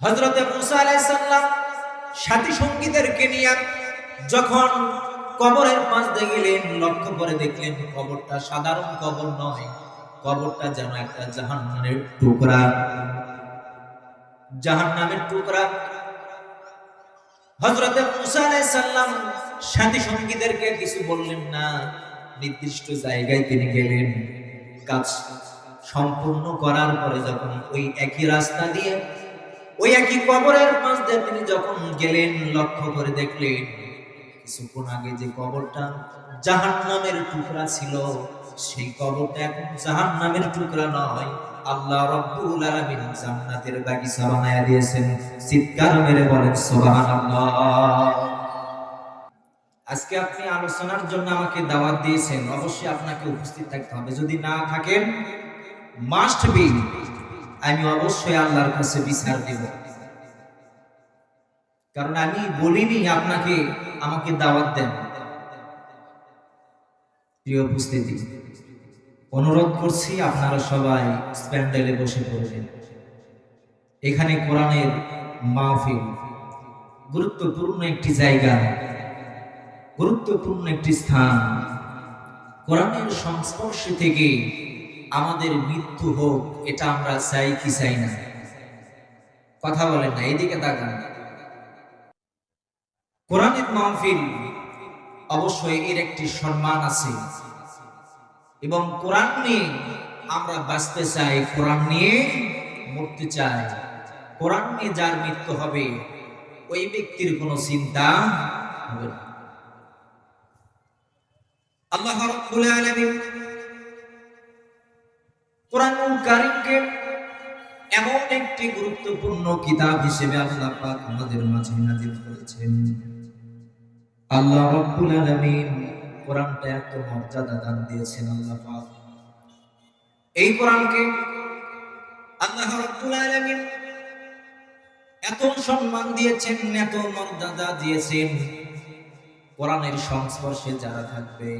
হযরতে মুসা আলাইহিস সালাম সাথী সঙ্গীদেরকে নিয়ে যখন কবরের পাশ দিয়ে গেলেন, লক্ষ্য করে দেখলেন কবরটা সাধারণ কবর নয়, কবরটা যেন একটা জাহান্নামের টুকরা। জাহান্নামের টুকরা। হযরতে মুসা আলাইহিস সালাম সাথী সঙ্গীদেরকে কিছু বললেন না, নির্দিষ্ট জায়গায় তিনি গেলেন। কাজ সম্পূর্ণ করার পরে যখন ওই একই রাস্তা দিয়ে ওই একই কবরের পাশ দিয়ে তিনি যখন গেলেন, লক্ষ্য করে দেখলেন কিছুক্ষণ আগে যে কবরটা জাহান্নামের টুকরা ছিল, সেই কবরটা এখন জাহান্নামের টুকরা নয়, আল্লাহ রাব্বুল আলামিন জান্নাতের বাগিচা বানায়া দিয়েছেন। চিৎকার মেরে বলেন সুবহানাল্লাহ। আজকে আপনি আলোচনার জন্য আমাকে দাওয়াত দিয়েছেন, অবশ্যই আপনাকে উপস্থিত থাকতে হবে। যদি না থাকেন, মাস্ট বি, আমি অবশ্যই আল্লাহর কাছে বিচার দেব। কারণ আমি বলিনি আপনাকে আমাকে দাওয়াত দেন। প্রিয় উপস্থিতি, অনুরোধ করছি আপনারা সবাই প্যান্ডেলে বসে পড়বেন। এখানে কোরআনের মাহফিল, গুরুত্বপূর্ণ একটি জায়গা, গুরুত্বপূর্ণ একটি স্থান। কোরআনের সংস্পর্শে থেকে আমাদের মৃত্যু হোক, এটা আমরা চাই কি চাই না? কথা বলেন না, এদিকে তাকান। কোরআনের মাহফিল অবশ্যই এর একটি সম্মান আছে, এবং কোরআন নিয়ে আমরা বাঁচতে চাই, কোরআন নিয়ে মরতে চাই। কোরআন নিয়ে যার মৃত্যু হবে, ওই ব্যক্তির কোনো চিন্তা হবে না। আল্লাহ রাব্বুল আলামিন কোরআনুল কারীমকে এমন একটি গুরুত্বপূর্ণ কিতাব হিসেবে আল্লাহ পাক আমাদের মাঝে নাযিল করেছেন। আল্লাহ রাব্বুল আলামিন কোরআনটা এত মর্যাদা দান দিয়েছেন। আল্লাহ পাক এই কোরআনকে আল্লাহ রাব্বুল আলামিন এত সম্মান দিয়েছেন, এত মর্যাদা দিয়েছেন। কোরআনের সংস্পর্শে যারা থাকবে,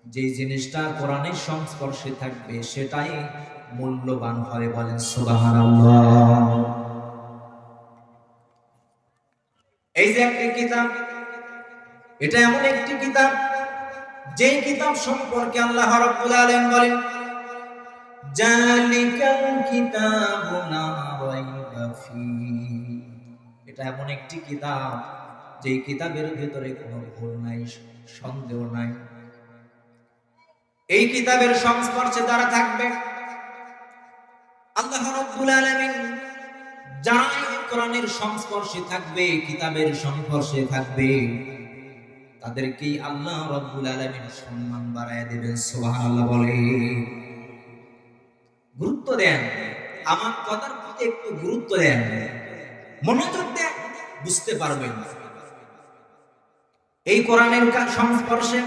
যে জিনিসটা কোরআনের সংস্পর্শে থাকবে সেটাই মূল্যবান হয়। বলেন সুবহানাল্লাহ। এই যে একটি কিতাব, এটা এমন একটি কিতাব, যেই কিতাব সম্পর্কে আল্লাহ রাব্বুল আলামিন বলেন, জালিকাল কিতাবু লা রাইবা ফীহি। এটা এমন একটি কিতাব, যেই কিতাবের ভিতরে কোনো ভুল নাই, সন্দেহ নাই। এই কিতাবের সংস্পর্শে যারা থাকবে, আল্লাহ রাব্বুল আলামিন যারা কোরআনের সংস্পর্শে থাকবে, কিতাবের সংস্পর্শে থাকবে, তাদেরকে আল্লাহ রাব্বুল আলামিন সম্মান বাড়ায় দেবেন। সুবহানাল্লাহ বলে। গুরুত্ব দেন, আমার কথার প্রতি একটু গুরুত্ব দেন, মনোযোগ দেন, বুঝতে পারবেন। এই কোরআনের সংস্পর্শে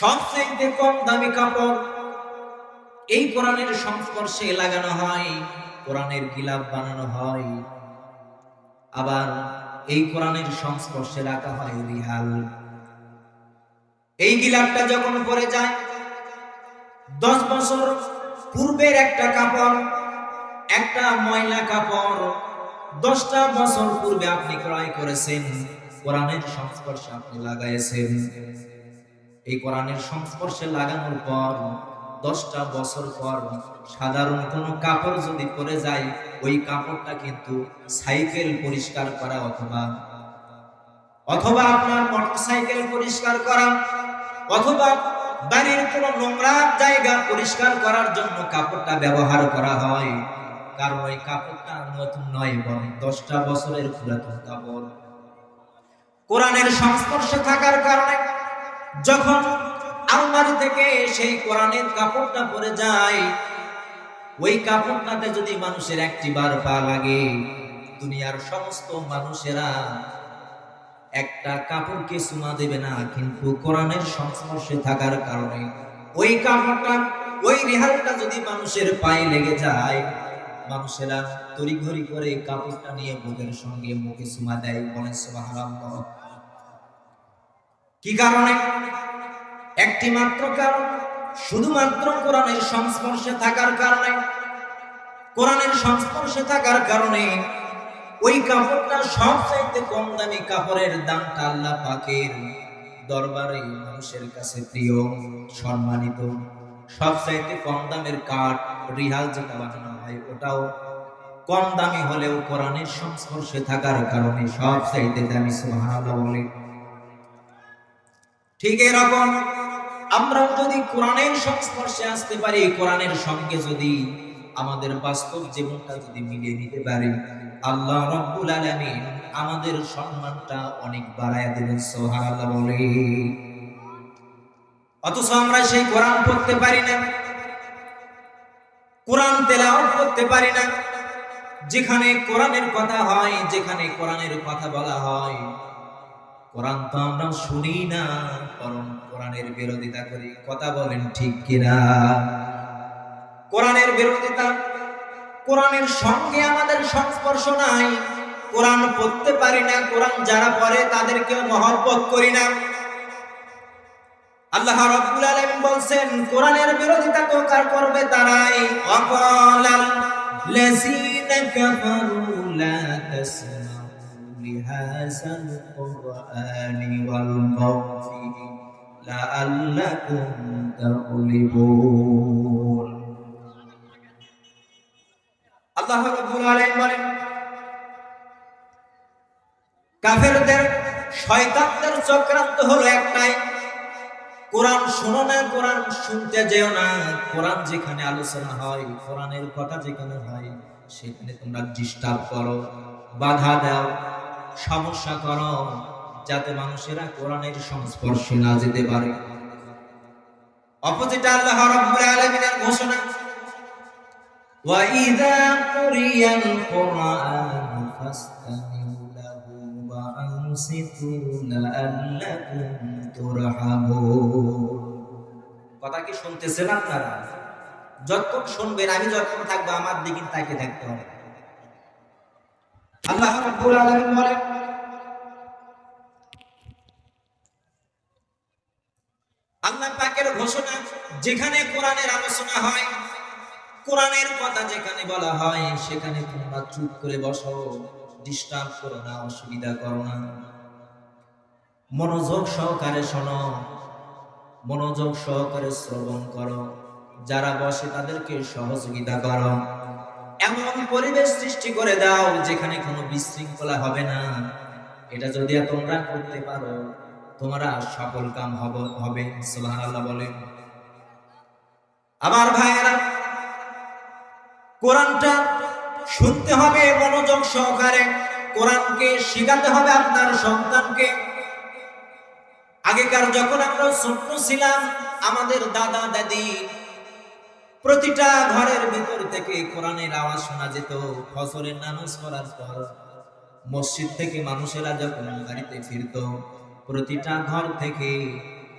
সবচেয়ে কম দামি কাপড় এই কোরআনের সংস্পর্শে লাগানো হয়, কোরআনের গিলাফ বানানো হয়, আবার এই কোরআনের সংস্পর্শে রাখা হয় রিহাল। এই গিলাফটা যখন পরে যায়, 10 বছর পূর্বের একটা কাপড়, একটা ময়লা কাপড়, 10টা বছর পূর্বে আপনি ক্রয় করেছেন, কোরআনের সংস্পর্শে আপনি লাগাইছেন। এই কোরআনের সংস্পর্শে লাগানোর পর 10টা বছর পর সাধারণ কোনো কাপড় যদি পরে যায়, ওই কাপড়টা কিন্তু সাইকেল পরিষ্কার করা অথবা আপনার মোটরসাইকেল পরিষ্কার করা, অথবা বাড়ির কোনো নোংরা জায়গা পরিষ্কার করার জন্য কাপড়টা ব্যবহার করা হয়। কারণ ওই কাপড়টা নতুন নয়, বরং 10টা বছরের পুরাতন কাপড়। কোরআনের সংস্পর্শে থাকার কারণে যখন আলমারি থেকে সেই কোরআনের কাপড়টা পরে যায়, ওই কাপড়টাতে যদি মানুষের একটিবার পা লাগে, দুনিয়ার সমস্ত মানুষেরা একটা কাপড়কে চুমা দেবে না, কিন্তু কোরআনের সংস্পর্শে থাকার কারণে ওই কাপড়টা, ওই রিহালটা যদি মানুষের পায়ে লেগে যায়, মানুষেরা তড়িঘড়ি করে কাপড়টা নিয়ে বুকের সঙ্গে মুখে চুমা দেয়। বলেন সুবহানাল্লাহ। কি কারণে? একটি মাত্র কারণ, শুধুমাত্র কোরআনের সংস্পর্শে থাকার কারণে। কোরআনের সংস্পর্শে থাকার কারণে ওই কাপড়টা সবচাইতে কম দামি কাপড়ের দামটা আল্লাহ পাকের দরবারে মানুষের কাছে প্রিয়, সম্মানিত। সবচাইতে কম দামের কাঠ রিহাল যেটা বানানো হয় ওটাও কম দামি হলেও কোরআনের সংস্পর্শে থাকার কারণে সবচাইতে দামি। সুবহানাল্লাহ বলে। ঠিক এরকম আমরা যদি কোরআনের সংস্পর্শে আসতে পারি, কোরআনের সঙ্গে যদি আমাদের বাস্তব জীবনটা যদি মিলিয়ে নিতে পারি, আল্লাহ রাব্বুল আলামিন আমাদের সম্মানটা অনেক বাড়ায়া দেবেন। সুবহানাল্লাহ বলে। অথচ আমরা সেই কোরআন পড়তে পারি না, কোরআন তেলাওয়াত করতে পারি না। যেখানে কোরআনের কথা হয়, যেখানে কোরআনের কথা বলা হয়, কোরআন তো আমরা শুনি না, বরং কোরআনের বিরোধিতা করি। কথা বলেন ঠিক কিনা? কোরআনের বিরোধিতা, কোরআনের সঙ্গে আমাদের সংস্পর্শ নাই, কোরআন পড়তে পারি না, কোরআন যারা পড়ে তাদেরকেও মহব্বত করি না। আল্লাহ রাব্বুল আলামিন বলছেন কোরআনের বিরোধিতা তো কার করবে? তারাই। ওয়াকালাল লাযিনা কাফারু লা তাসমাউ লিহাযাল কুরআনি ওয়ালগাউ ফীহি লাআল্লাকুম তাগলিবুন। আল্লাহ রাব্বুল আলামিন বলেন কাফেরদের, শয়তানদের চক্রান্ত হলো একটাই, কোরআন শোনো না, কোরআন শুনতে যেও না। কোরআন যেখানে আলোচনা হয়, কোরআনের কথা যেখানে হয়, সেখানে তোমরা ডিস্টার্ব করো, বাধা দাও, সমস্যা করো, যাতে মানুষেরা কোরআনের সংস্পর্শে না যেতে পারে। অপোজিট আল্লাহ রাব্বুল আলামিনের ঘোষণা, ওয়া ইযা কুরিয়াল কুরআন ফাসতামিউ লাহু ওয়া আনসিতু লাআল্লাকুম তুরহামুন। কথা কি শুনতেছেন আপনারা? যতক্ষণ শুনবেন, আমি যতক্ষণ থাকবো আমার দিকে তাকিয়ে থাকতে হবে। আল্লাহ রাব্বুল আলামিন বলেন আল্লাহ পাকের ঘোষণা, যেখানে কোরআনের আলোচনা হয়, কোরআনের কথা যেখানে বলা হয়, সেখানে তোমরা চুপ করে বসো, ডিস্টার্ব করো না, অসুবিধা করো না, মনোযোগ সহকারে শোনো, মনোযোগ সহকারে শ্রবণ করো, যারা বসে তাদেরকে সহযোগিতা করো, এমন পরিবেশ সৃষ্টি করে দাও যেখানে কোনো বিশৃঙ্খলা হবে না। এটা যদি তোমরা করতে পারো, তোমরা সফল কাম হবে। সুবহানাল্লাহ বলেন। আমার ভাইয়েরা, কোরআনটা শুনতে হবে মনোযোগ সহকারে, কোরআনকে শিখাতে হবে আপনার সন্তানকে। আগেকার যখন আমরা ছোট ছিলাম, আমাদের দাদা দাদি প্রতিটা ঘরের ভিতর থেকে কোরআনের আওয়াজ শোনা যেত। ফজরের নামাজ পড়ার পর মসজিদ থেকে মানুষেরা যখন বাড়িতে ফিরত, প্রতিটা ঘর থেকে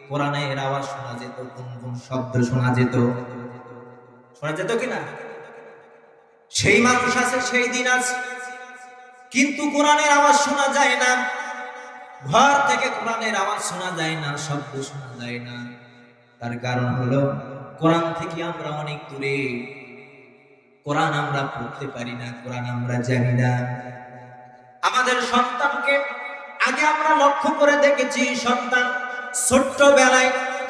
কোরআনের আওয়াজ শোনা যেত, গুনগুন শব্দ শোনা যেত। শোনা যেত কিনা? সেই মানুষ আছে, সেই দিন আছে, কিন্তু কোরআনের আওয়াজ শোনা যায় না। ঘর থেকে কোরআনের আওয়াজ শোনা যায় না, শব্দ শোনা যায় না। তার কারণ হলো কোরআন থেকে আমরা অনেক দূরে, কোরআন আমরা পড়তে পারি না, কোরআন আমরা জানি না। আমাদের সন্তানকে আগে আমরা লক্ষ্য করে দেখেছি, সন্তান ছোট্টবেলায়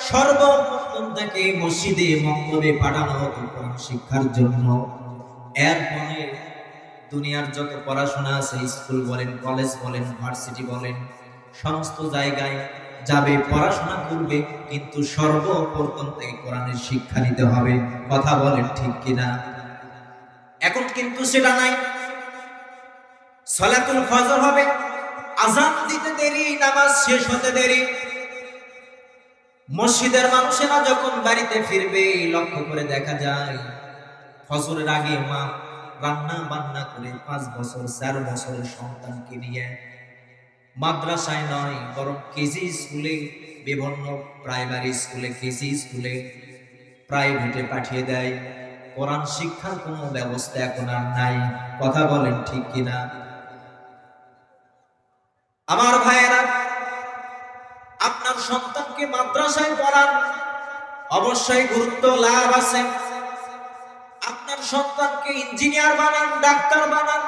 সর্বপ্রথম তাকে মসজিদে মক্তবে পাঠানো হতো কোরআন শিক্ষার জন্য। এরপরে দুনিয়ার যত পড়াশোনা আছে, স্কুল বলেন, কলেজ বলেন, ভার্সিটি বলেন, সমস্ত জায়গায় যাবে, পড়াশোনা করবে, কিন্তু সর্বপ্রথম থেকে কোরআনের শিক্ষা নিতে হবে। কথা বলেন ঠিক কিনা? এখন কিন্তু সেটা নাই। সালাতুল ফজর হবে, আযান দিতে দেরি, নামাজ শেষ হতে দেরি। মসজিদের মানুষেরা যখন বাড়িতে ফিরবে, লক্ষ্য করে দেখা যায় ফজরের আগে মা রান্না বান্না করে 5 বছর 4 বছরের সন্তানকে নিয়ে মাদ্রাসায় নয়, বরং কেজি স্কুলে, বিভিন্ন প্রাইমারি স্কুলে, কেজি স্কুলে, প্রাইভেটে পাঠিয়ে দেয়। কোরআন শিক্ষার কোনো ব্যবস্থা এখন আর নাই। কথা বলেন ঠিক কিনা? আমার ভাইয়েরা, আপনার সন্তানকে মাদ্রাসায় পড়ান, অবশ্যই গুরুত্ব লাভ আছে। আপনার সন্তানকে ইঞ্জিনিয়ার বানান, ডাক্তার বানান,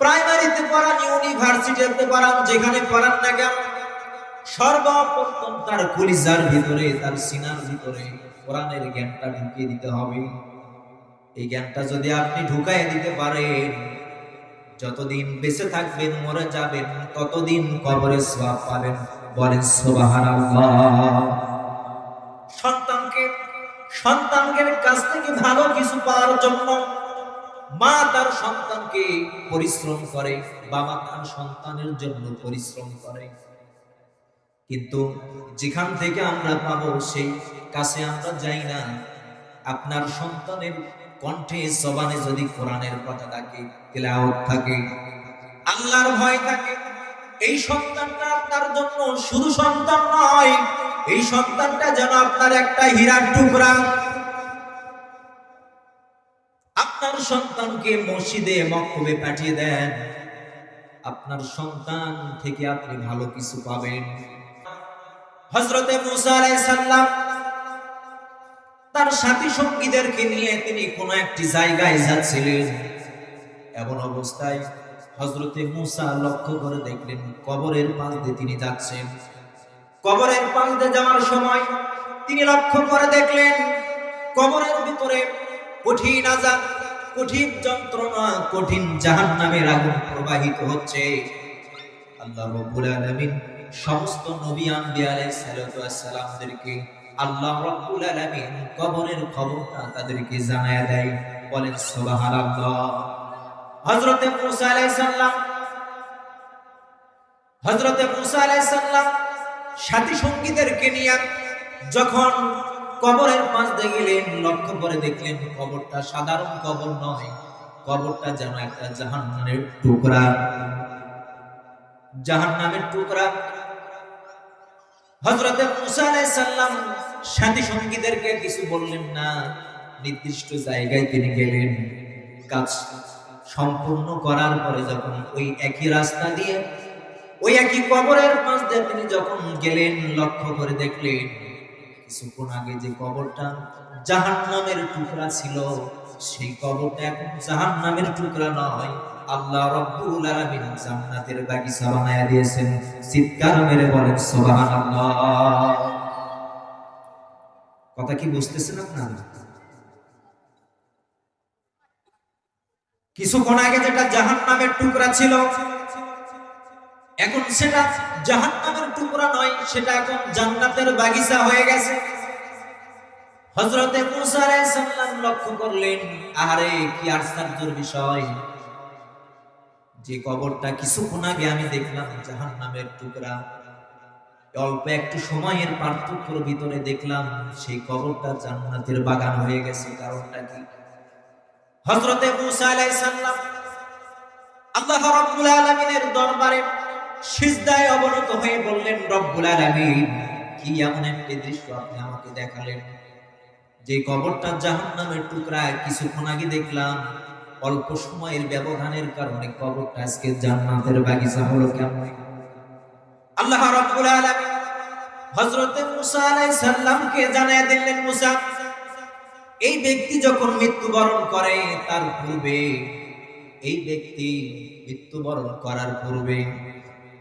প্রাইমারিতে পড়ান, ইউনিভার্সিটিতে পড়ান, যেখানে পড়ান না কেন, সর্বপ্রথম তার কলিজার ভিতরে, তার সিনার ভিতরে কোরআনের জ্ঞানটা ঢুকিয়ে দিতে হবে। এই জ্ঞানটা যদি আপনি ঢুকাইয়ে দিতে পারেন, যতদিন বেঁচে থাকবেন, মরে যাবেন, ততদিন কবরে সওয়াব পাবেন। বলেন সুবহানাল্লাহ। সন্তানকে কাছ থেকে ভালো কিছু পাওয়ার জন্য মা তার সন্তানকে পরিশ্রম করে, বাবা তার সন্তানের জন্য পরিশ্রম করে, কিন্তু যেখান থেকে আমরা পাবো সেই কাছে আমরা যাই না। আপনার সন্তানের কণ্ঠে, জবানে যদি কোরআনের কথা থাকে, তেলাওয়াত থাকে, আল্লাহর ভয় থাকে, এই সন্তানটা আপনার জন্য শুধু সন্তান নয়, এই সন্তানটা যেন আপনার একটা হীরার টুকরা। আপনার সন্তানকে মসজিদে, মক্তবে পাঠিয়ে দেন, আপনার সন্তান থেকে আপনি ভালো কিছু পাবেন। হযরতে মুসা আলাইহিস সালাম তার সাথী সঙ্গীদেরকে নিয়ে তিনি কোন একটি জায়গায় যাচ্ছিলেন। এমন অবস্থায় হযরতে মুসা লক্ষ্য করে দেখলেন কবরের পাশ দিয়ে তিনি যাচ্ছেন। কবরের পাশ দিয়ে যাওয়ার সময় তিনি লক্ষ্য করে দেখলেন কবরের ভিতরে কঠিন আযাব, কঠিন যন্ত্রণা, কঠিন জাহান্নামের আগুন প্রবাহিত হচ্ছে। আল্লাহ রাব্বুল আলামিন সমস্ত নবী আম্বিয়া আলাইহিস সালাতু ওয়াস সালামদেরকে আল্লাহ রাব্বুল আলামিন কবরের খবরটা তাদেরকে জানায়া দেয়। বলেন সুবহানাল্লাহ। হযরতে মুসা আলাইহিস সালাম সাথী সঙ্গীদেরকে নিয়ে যখন কবরের পাশ দিয়ে গেলেন, লক্ষ্য করে দেখলেন কবরটা সাধারণ কবর নয়, কবরটা যেন একটা জাহান্নামের টুকরা, জাহান্নামের টুকরা। হযরতে মুসা আলাইহিস সালাম সাথী সঙ্গীদেরকে কিছু বললেন না, নির্দিষ্ট জায়গায় তিনি গেলেন। কাজ সম্পূর্ণ করার পরে যখন ওই একই রাস্তা দিয়ে, ওই একই কবরের পাশ দিয়ে তিনি যখন গেলেন, লক্ষ্য করে দেখলেন কিছুক্ষণ আগে যে কবরটা জাহান্নামের টুকরা ছিল, সেই কবরটা এখন জাহান্নামের টুকরা নয়, আল্লাহ রাব্বুল আলামিন জান্নাতের বাগিচা বানায়া দিয়েছেন। চিৎকার মেরে বলেন সুবহানাল্লাহ। কথা কি বুঝতেছেন আপনারা? কিছুক্ষণ আগে যেটা জাহান্নামের টুকরা ছিল, এখন সেটা জাহান্নামের টুকরা নয়, সেটা এখন জান্নাতের বাগিচা হয়ে গেছে। হযরতে মুসা আলাইহিস সালাম লক্ষ্য করলেন, আরে কি আশ্চর্যের বিষয়, যে কবরটা কিছুক্ষণ আগে আমি দেখলাম জাহান্নামের টুকরা, অল্প একটু সময়ের পার্থক্যের ভিতরে দেখলাম সেই কবরটা জান্নাতের বাগান হয়ে গেছে। কারণটা কি? হযরতে মুসা আলাইহিস সালাম আল্লাহ রাব্বুল আলামিনের দরবারে সিজদায় অবনত হয়ে বললেন, রব্বুল আলামিন, কি এমন একটা দৃশ্য আপনি আমাকে দেখালেন, যে কবরটা জাহান্নামের টুকরা কিছুক্ষণ আগে দেখলাম, অল্প সময়ের ব্যবধানের কারণে কবরটা আজকে জান্নাতের বাগিচা হলো কেমন? আল্লাহ রাব্বুল আলামিন হযরতে মুসা আলাইহিস সালামকে জানায় দিলেন, মুসা, এই ব্যক্তি যখন মৃত্যুবরণ করে তার পূর্বে, এই ব্যক্তি মৃত্যুবরণ করার পূর্বে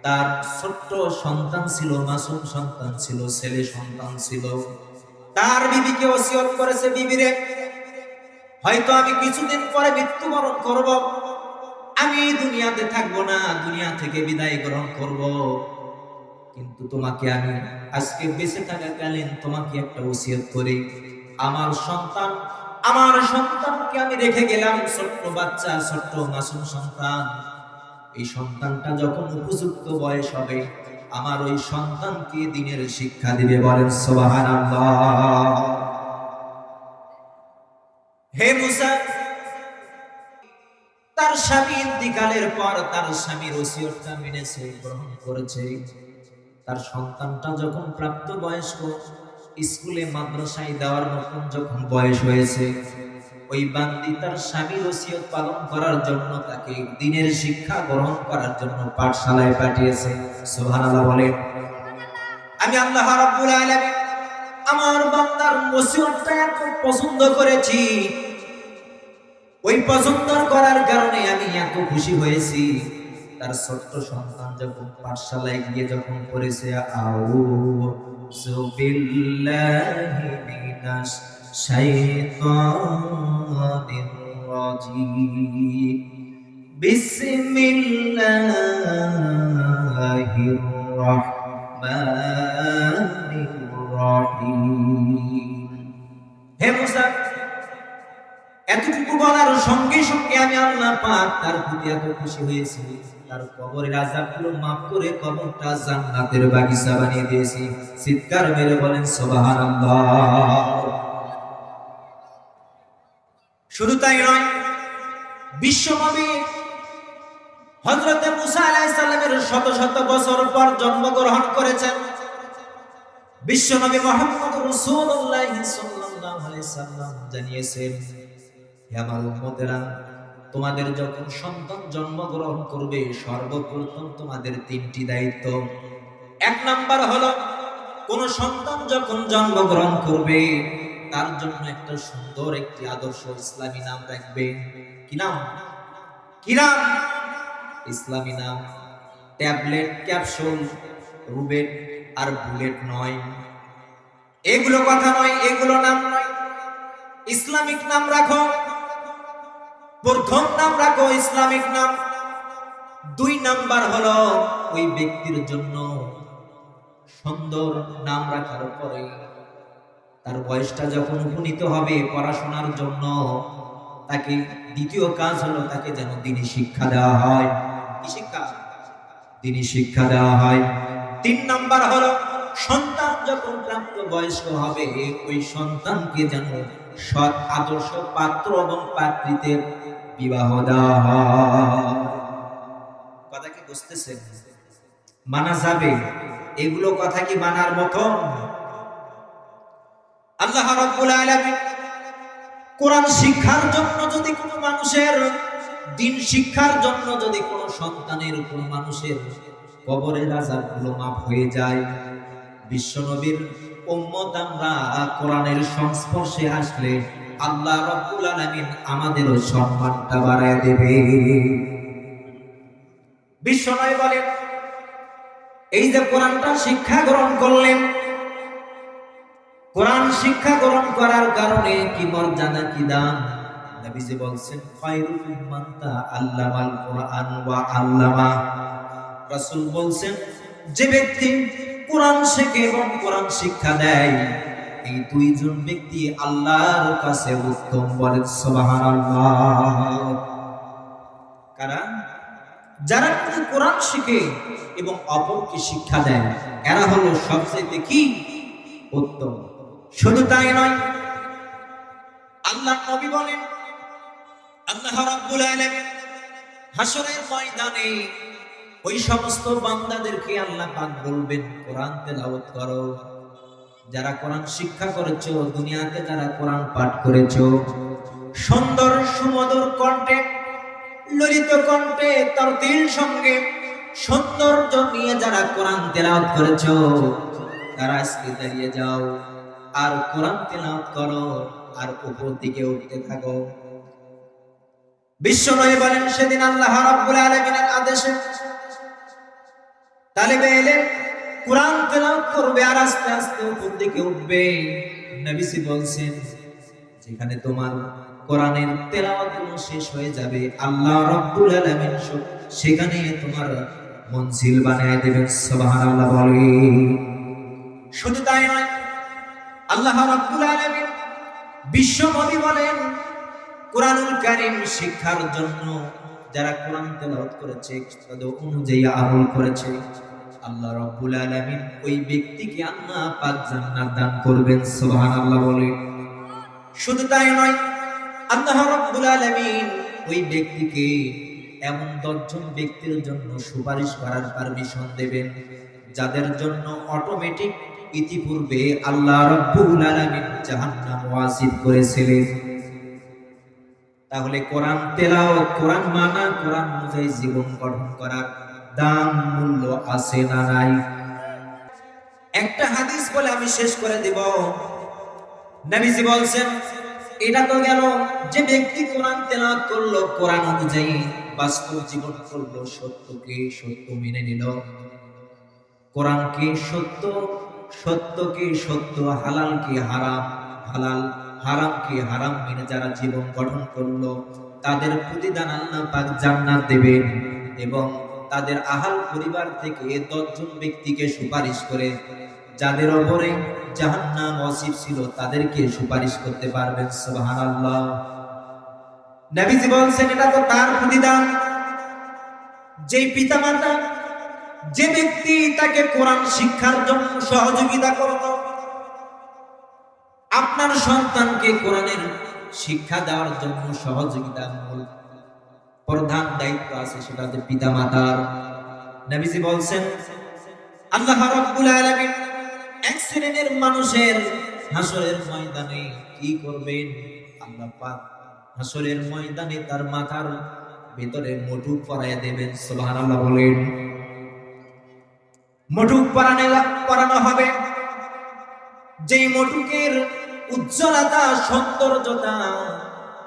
তার ছোট্ট সন্তান ছিল, মাসুম সন্তান ছিল, ছেলে সন্তান ছিল। তার বিবিকে ওসিয়ত করেছে, বিবিরে, হয়তো আমি কিছুদিন পরে মৃত্যুবরণ করব, আমি দুনিয়াতে থাকবো না, দুনিয়া থেকে বিদায় গ্রহণ করব, কিন্তু তোমাকে আমি আজকে বেঁচে থাকাকালীন তোমাকে একটা ওসিয়ত করি, আমার সন্তানকে আমি রেখে গেলাম, ছোট্ট বাচ্চা, ছোট্ট মাসুম সন্তান। এই সন্তানটা যখন উপযুক্ত বয়স হবে, আমার ওই সন্তানকে দ্বীনের শিক্ষা দিবে। বলেন সুবহানাল্লাহ। হে মুসা, তার স্বামী ইন্তিকালের পর তার স্বামীর ওসিয়তটা মেনেছে, গ্রহণ করেছে। তার সন্তানটা যখন প্রাপ্ত বয়স্ক, স্কুলে মাদ্রাসায় দেওয়ার মতন যখন বয়স হয়েছে, ওই বান্দি তার স্বামীর ওসিয়ত পালন করার জন্য, তাকে দ্বীনের শিক্ষা গ্রহণ করার জন্য পাঠশালায় পাঠিয়েছে। সুবহানাল্লাহ বলেন। আমি আল্লাহ রাব্বুল আলামিন আমার বান্দার ওসিয়তটা এত পছন্দ করেছি, ওই পছন্দ করার কারণে আমি এত খুশি হয়েছি। তার ছোট্ট সন্তান যখন পাঠশালায় গিয়ে যখন পড়েছে আউযু বিল্লাহি মিনাশ শাইতানির রাজিম বিসমিল্লাহির রাহমানির রাহিম। হে মুসা, এতটুকু বলার সঙ্গে সঙ্গে আমি আল্লাহ পাক তার প্রতি এত খুশি হয়েছি, তার কবরের আযাবগুলো মাফ করে কবরটা জান্নাতের বাগিচা বানিয়ে দিয়েছি। চিৎকার মেরে বলেন সুবহানাল্লাহ। শুধু তাই নয়, বিশ্বনবী হযরত মুসা আলাইহিস সালামের শত শত বছর পর জন্মগ্রহণ করেছেন। বিশ্বনবী মুহাম্মদ রাসূলুল্লাহ সাল্লাল্লাহু আলাইহি সাল্লাম জানিয়েছেন, হে আমার উম্মতেরা, তোমাদের যখন সন্তান জন্মগ্রহণ করবে সর্বপ্রথম তোমাদের তিনটি দায়িত্ব। এক নাম্বার হলো, কোন সন্তান যখন জন্মগ্রহণ করবে তার জন্য একটা সুন্দর একটি আদর্শ ইসলামী নাম রাখবে। কি নাম? কি নাম? ইসলামী নাম। ট্যাবলেট, ক্যাপসুল, রুবেট আর বুলেট নয়, এগুলো কথা নয়, এগুলো নাম নয়। ইসলামিক নাম রাখো। প্রথম নাম রাখো ইসলামিক নাম। দুই নাম্বার হলো ওই ব্যক্তির জন্য সুন্দর নাম রাখার পরে তার বয়সটা যখন উপনীত হবে পড়াশোনার জন্য, তাকে দ্বিতীয় কাজ হলো তাকে যেন দ্বীনি শিক্ষা দেওয়া হয়। কি শিক্ষা? দ্বীনি শিক্ষা দেওয়া হয়। তিন নাম্বার হলো সন্তান যখন প্রাপ্ত বয়স্ক হবে ওই সন্তানকে যেন সৎ আদর্শ পাত্র এবং পাত্রীতে বিবাহ দেওয়া হয়। কথা কি বুঝতেছেন? মানা যাবে? এগুলো কথা কি মানার মতো? আল্লাহ রাব্বুল আলামিন কোরআন শিক্ষার জন্য যদি কোনো মানুষের, দ্বীন শিক্ষার জন্য যদি কোনো সন্তানের, কোনো মানুষের কবরের আযাবগুলো মাফ হয়ে যায়, বিশ্বনবীর উম্মত আমরা কোরআনের সংস্পর্শে আসলে আল্লাহ রাব্বুল আলামিন আমাদেরও সম্মানটা বাড়ায় দেবে। বিশ্বনবী বলেন, এই যে কোরআনটা শিক্ষা গ্রহণ করলেন, কোরআন শিক্ষা গ্রহণ করার কারণে কি মর্যাদা, কি দাম। নবীজি বলছেন, খায়রুকুম মান তাআল্লামাল কুরআন ওয়া আল্লামা। রাসূল বলছেন, যে ব্যক্তি কোরআন শেখে এবং কোরআন শিক্ষা দেয়, এই দুইজন ব্যক্তি আল্লাহর কাছে উত্তম। বলেন সুবহানাল্লাহ। কারা? যারা কোরআন শিখে এবং অপরকে শিক্ষা দেয়, এরা হলো সবচেয়ে কি? উত্তম। শুধু তাই নয়, আল্লাহ নবী বলেন, আল্লাহ রাব্বুল আলামিন হাসরের ময়দানে ওই সমস্ত বান্দাদেরকে আল্লাহ পাক বলবেন, কোরআন তেলাওয়াত করো। যারা কোরআন শিক্ষা করেছো, দুনিয়াতে যারা কোরআন পাঠ করেছো, সুন্দর সুমধুর কণ্ঠে, ললিত কণ্ঠে, তারতিল সঙ্গে সৌন্দর্য নিয়ে যারা কোরআন তেলাওয়াত করেছো, তারা আজকে দাঁড়িয়ে যাও আর কোরআন তেলাওয়াত করো আর উপর দিকে উঠতে থাকো। বিশ্বনবী বলেন, সেদিন আল্লাহ রাব্বুল আলামিনের আদেশে তালিবে ইলম কোরআন তেলাওয়াত করবে আর আস্তে আস্তে উপর দিকে উঠবে। নবীজি বলছেন, যেখানে তোমার কোরআনের তেলাওয়াতগুলো শেষ হয়ে যাবে, আল্লাহ রাব্বুল আলামিন সেখানে তোমার মঞ্জিল বানিয়ে দেবেন। সুবহানাল্লাহ বলেন। শুধু তাই নয়, আল্লাহ রাব্বুল আলামিন বিশ্বনবী বলেন, কোরআনুল কারীম শিক্ষার জন্য যারা কোরআন তেলাওয়াত করেছে, তাদের অনুযায়ী আমল করেছে, আল্লাহ রাব্বুল আলামিন ওই ব্যক্তিকে আল্লাহ পাক জান্নাত দান করবেন। সুবহানাল্লাহ বলেন। শুধু তাই নয়, আল্লাহ রাব্বুল আলামিন ওই ব্যক্তিকে এমন 10 জন ব্যক্তির জন্য সুপারিশ করার পারমিশন দেবেন, যাদের জন্য অটোমেটিক ইতিপূর্বে আল্লাহ রাব্বুল আলামিন জাহান্নাম ওয়াজিব করেছিলেন। তাহলে কোরআন তেলাওয়াত, কোরআন মানা, কোরআন অনুযায়ী জীবন গঠন করার দাম, মূল্য আছে না নাই? একটা হাদিস বলে আমি শেষ করে দেব। নবীজি বলছেন, এটা তো গেল যে ব্যক্তি কোরআন তেলাওয়াত করলো, কোরআন অনুযায়ী বাস্তব জীবন করলো, সত্যকে সত্য মেনে নিল, কোরআনকে সত্য, সত্যকে সত্য, হালালকে হারাম, হালাল হারামকে হারাম মেনে যারা জীবন গঠন করলো, তাদের প্রতিদান আল্লাহ পাক জান্নাত দেবেন এবং তাদের আহাল পরিবার থেকে 10 জন ব্যক্তিকে সুপারিশ করে যাদের উপরে জাহান্নাম ওয়াজিব ছিল তাদেরকে সুপারিশ করতে পারবেন। সুবহানাল্লাহ। নবীজি বলেন এটা তো তার প্রতিদান। যেই পিতামাতা, যে ব্যক্তি তাকে কোরআন শিক্ষার জন্য সহযোগিতা করলো, আপনার সন্তানকে কোরআনের শিক্ষা দেওয়ার জন্য সহযোগিতা প্রধান দায়িত্ব আছে সেটা হচ্ছে পিতামাতার। নবীজি বলছেন আল্লাহ রাব্বুল আলামিন এক শ্রেণীর মানুষের হাসরের ময়দানে কি করবেন? আল্লাহ পাক হাসরের ময়দানে তার মাথার ভিতরে মুঠুক পরাইয়া দেবেন। সুবহানাল্লাহ বলেন। মুঠুক পরানো হবে, যেই মুঠুকের উজ্জ্বলতা, সৌন্দর্যতা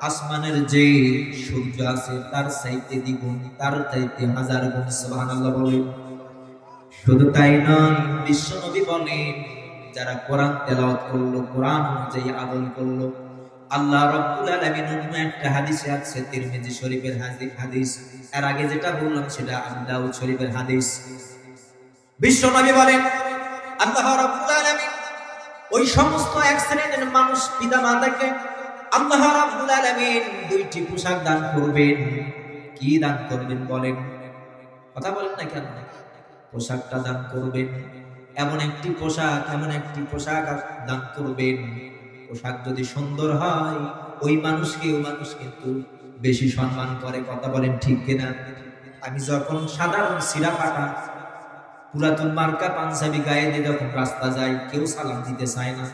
আসমানের যে সূর্য আছে তার চাইতে দ্বিগুণ, তার চাইতে 1000 গুণ। সুবহানাল্লাহ বলেন। শুধু তাই নয়, বিশ্বনবী বলেন যারা কোরআন তেলাওয়াত করলো, কোরআন অনুযায়ী আমল করলো, আল্লাহ রাব্বুল আলামিন অন্য একটা হাদিসে আছে, তিরমিজি শরীফের হাদিস, এর আগে যেটা বললাম সেটা আবু দাউদ শরীফের হাদিস। বিশ্বনবী বলেন আল্লাহ রাব্বুল আলামিন ওই সমস্ত এক শ্রেণীর মানুষ পিতামাতাকে আল্লাহ রাব্বুল আলামিন 2টি পোশাক দান করবেন। কি দান করবেন বলেন? কথা বলেন না কেন? পোশাকটা দান করবেন, এমন একটি পোশাক, এমন একটি পোশাক দান করবেন, পোশাক যদি সুন্দর হয় ওই মানুষকে, ওই মানুষ কিন্তু বেশি সম্মান করে। কথা বলেন ঠিক কিনা? আমি যখন সাধারণ সিরা ফাটা পুরাতন মার্কা পাঞ্জাবি গায়ে দিয়ে যখন রাস্তা যাই, কেউ সালাম দিতে চায় না,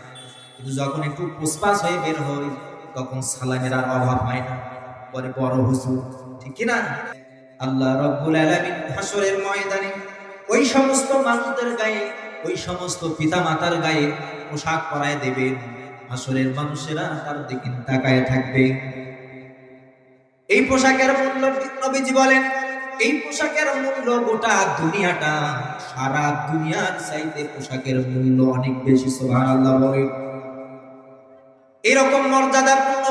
কিন্তু যখন একটু পুষ্পাস হয়ে বের হই তখন সালামের আর অভাব হয় না, পরে বড় হুজুর, ঠিক কিনা? আল্লাহ রাব্বুল আলামিন হাসরের ময়দানে ওই সমস্ত মানুষদের গায়ে, ওই সমস্ত পিতামাতার গায়ে পোশাক পরায় দেবেন। হাসরের মানুষেরা তার দিকে তাকায় থাকবে। এই পোশাকের মূল্য নবীজি বলেন, এই পোশাকের মূল্য গোটা দুনিয়াটা, সারা দুনিয়ার চাইতে পোশাকের মূল্য অনেক বেশি। সুবহানাল্লাহ বলেন। এরকম মর্যাদাপূর্ণ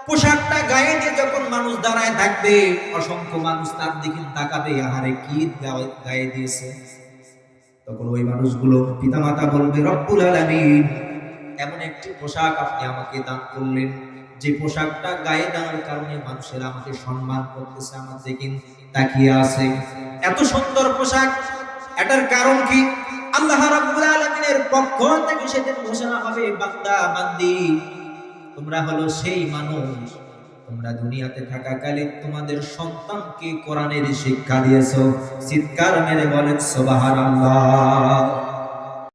পোশাকটা গায়ে দিয়ে যখন মানুষ দাঁড়ায় থাকবে, অসংখ্য মানুষ তার দিকে তাকাবে, আহারে কি গায়ে দিয়েছে, তখন ওই মানুষগুলো পিতামাতা বলবে রব্বুল আলামিন এমন একটি পোশাক আপনি আমাকে দান করলেন, যে পোশাকটা গায়ে দেওয়ার কারণে মানুষেরা আমাকে সম্মান করতেছে, আমার দিকে তাকিয়ে আছে। এত সুন্দর পোশাক, এটার কারণ কি? আল্লাহ রাব্বুল আলামিনের পক্ষ থেকে সেদিন ঘোষণা হবে, বান্দা বান্দি তোমরা হলো সেই মানুষ, তোমরা দুনিয়াতে থাকাকালীন তোমাদের সন্তানকে কোরআনের শিক্ষা দিয়েছো। চিৎকার মেরে বলেন সুবহানাল্লাহ।